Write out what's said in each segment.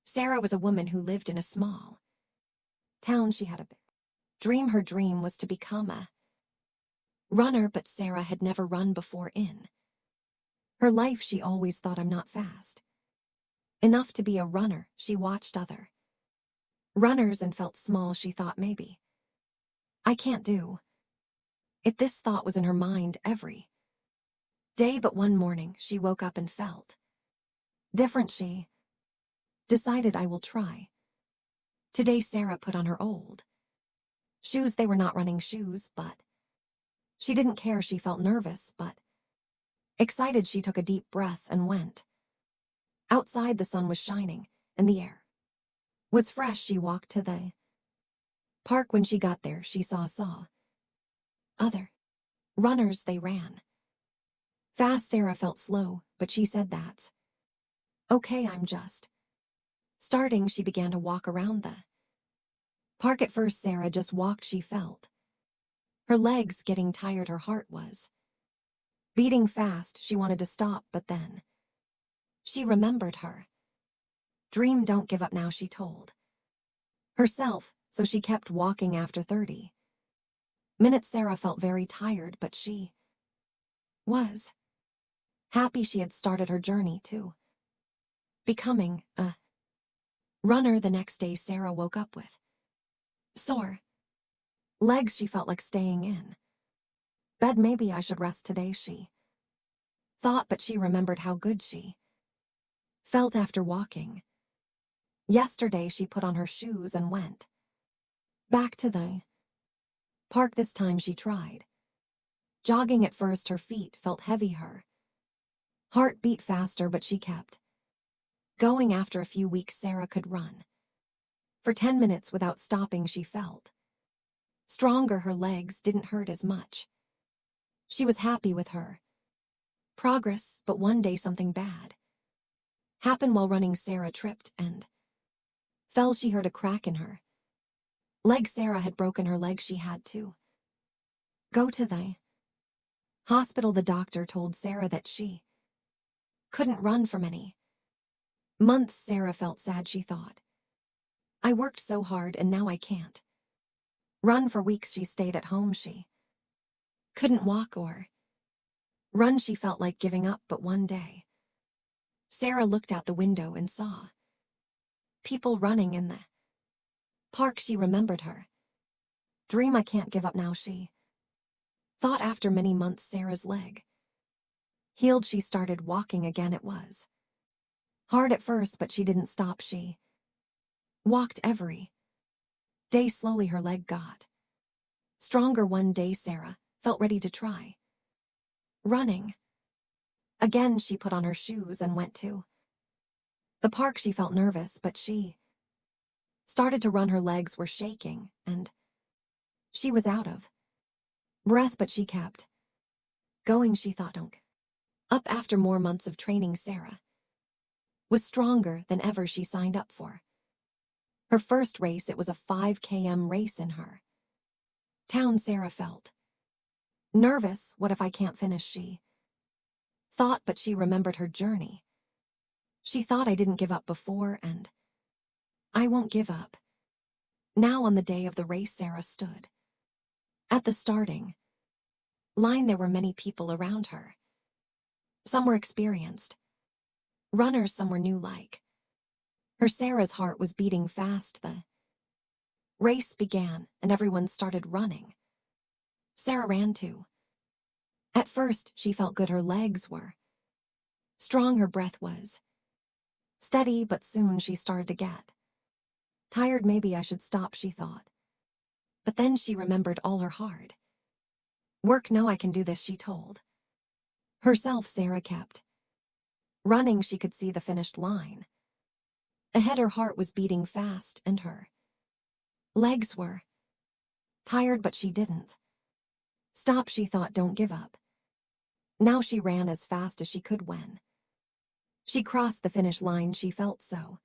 Sarah was a woman who lived in a small town. She had a big dream. Her dream was to become a runner, but Sarah had never run before in her life. She always thought, I'm not fast enough to be a runner. She watched other runners and felt small. She thought, maybe I can't do it. This thought was in her mind every day, but one morning she woke up and felt different. She decided, I will try. Today Sarah put on her old shoes. They were not running shoes, but she didn't care. She felt nervous but excited. She took a deep breath and went outside. The sun was shining and the air was fresh. She walked to the park. When she got there, she saw other runners. They ran fast. Sarah felt slow, but she said, that's okay, I'm just starting. She began to walk around the park. At first, Sarah just walked. She felt her legs getting tired. Her heart was beating fast. She wanted to stop, but then she remembered her dream. Don't give up now, she told herself. So she kept walking. After 30 minutes, Sarah felt very tired, but she was happy. She had started her journey to becoming a runner. The next day, Sarah woke up with sore legs. She felt like staying in bed. Maybe I should rest today, she thought, but she remembered how good she felt after walking yesterday. She put on her shoes and went back to the park. This time she tried jogging. At first, her feet felt heavy. Her heart beat faster, but she kept going. After a few weeks, Sarah could run for 10 minutes without stopping. She felt stronger. Her legs didn't hurt as much. She was happy with her progress, but one day something bad happened. While running, Sarah tripped and fell. She heard a crack in her leg. Sarah had broken her leg. She had to go to the hospital. The doctor told Sarah that she couldn't run for many months. Sarah felt sad. She thought, I worked so hard and now I can't run. For weeks she stayed at home. She couldn't walk or run. She felt like giving up, but one day Sarah looked out the window and saw people running in the park. She remembered her dream. I can't give up now, she thought. After many months, Sarah's leg healed. She started walking again. It was hard at first, but she didn't stop. She walked every day. Slowly her leg got stronger. One day Sarah felt ready to try running again. She put on her shoes and went to the park. She felt nervous, but she started to run. Her legs were shaking and she was out of breath, but she kept going. She thought, don't up. After more months of training, Sarah was stronger than ever. She signed up for her first race. It was a 5 km race in her town. Sarah felt nervous. What if I can't finish, she thought, but she remembered her journey. She thought, I didn't give up before and I won't give up now. On the day of the race, Sarah stood at the starting line. There were many people around her. Some were experienced runners, some were new like her. Sarah's heart was beating fast. The race began and everyone started running. Sarah ran too. At first, she felt good. Her legs were strong. Her breath was steady, but soon she started to get tired. Maybe I should stop, she thought. But then she remembered all her hard work. No, I can do this, she told herself. Sarah kept running. She could see the finished line ahead. Her heart was beating fast and her legs were tired, but she didn't stop. She thought, don't give up. Now she ran as fast as she could. When she crossed the finish line, she felt so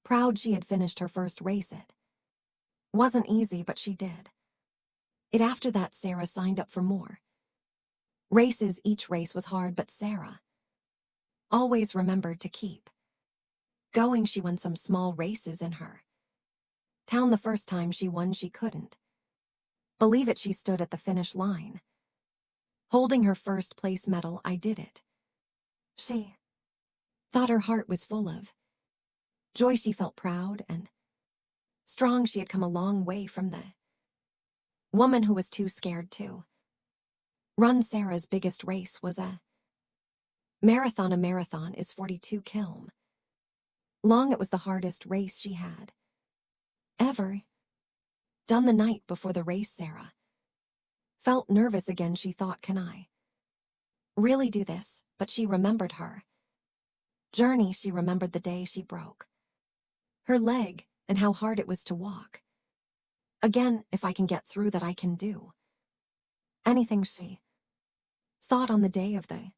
proud. She had finished her first race. It wasn't easy, but she did it. After that, Sarah signed up for more races. Each race was hard, but Sarah always remembered to keep Going, she won some small races in her town. The first time she won, she couldn't believe it. She stood at the finish line, holding her first place medal. I did it, she thought. Her heart was full of joy. She felt proud and strong. She had come a long way from the woman who was too scared to run. Sarah's biggest race was a marathon. A marathon is 42 km long. It was the hardest race she had ever done. The night before the race, Sarah felt nervous again. She thought, can I really do this? But she remembered her journey. She remembered the day she broke her leg and how hard it was to walk again. If I can get through that, I can do anything. She thought. On the day of the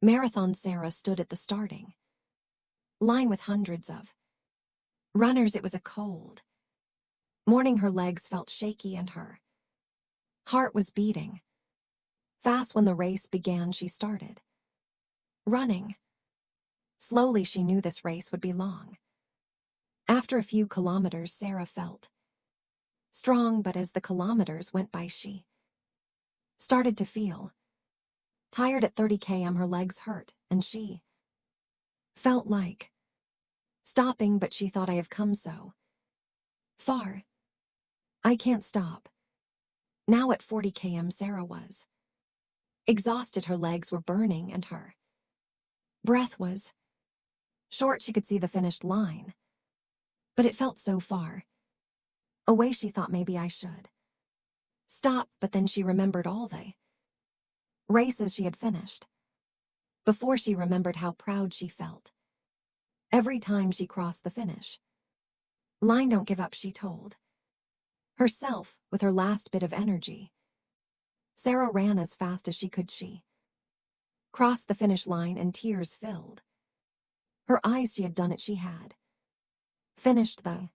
marathon, Sarah stood at the starting line with hundreds of runners. It was a cold morning. Her legs felt shaky and her heart was beating fast. When the race began, she started running slowly. She knew this race would be long. After a few kilometers, Sarah felt strong, but as the kilometers went by, she started to feel tired. At 30 km, her legs hurt, and she felt like stopping, but she thought, I have come so far, I can't stop now. At 40 km, Sarah was exhausted. Her legs were burning and her breath was short. She could see the finished line, but it felt so far away. She thought, maybe I should stop, but then she remembered all the races she had finished before. She remembered how proud she felt every time she crossed the finish line. Don't give up, she told herself with her last bit of energy. Sarah ran as fast as she could. She crossed the finish line and tears filled her eyes. She had done it. She had finished the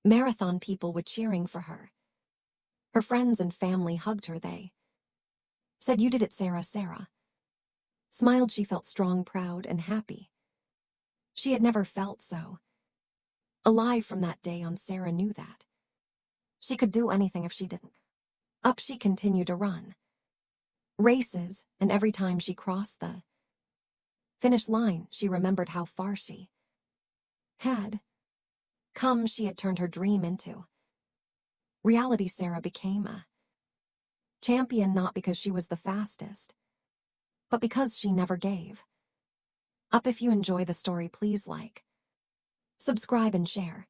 marathon. People were cheering for her. Her friends and family hugged her. They said, you did it, Sarah. Sarah smiled. She felt strong, proud, and happy. She had never felt so alive from that day on. Sarah knew that she could do anything if she didn't. Up she continued to run races, and every time she crossed the finish line, she remembered how far she had come. She had turned her dream into reality. Sarah became a champion, not because she was the fastest, but because she never gave up. If you enjoy the story, please like, subscribe, and share.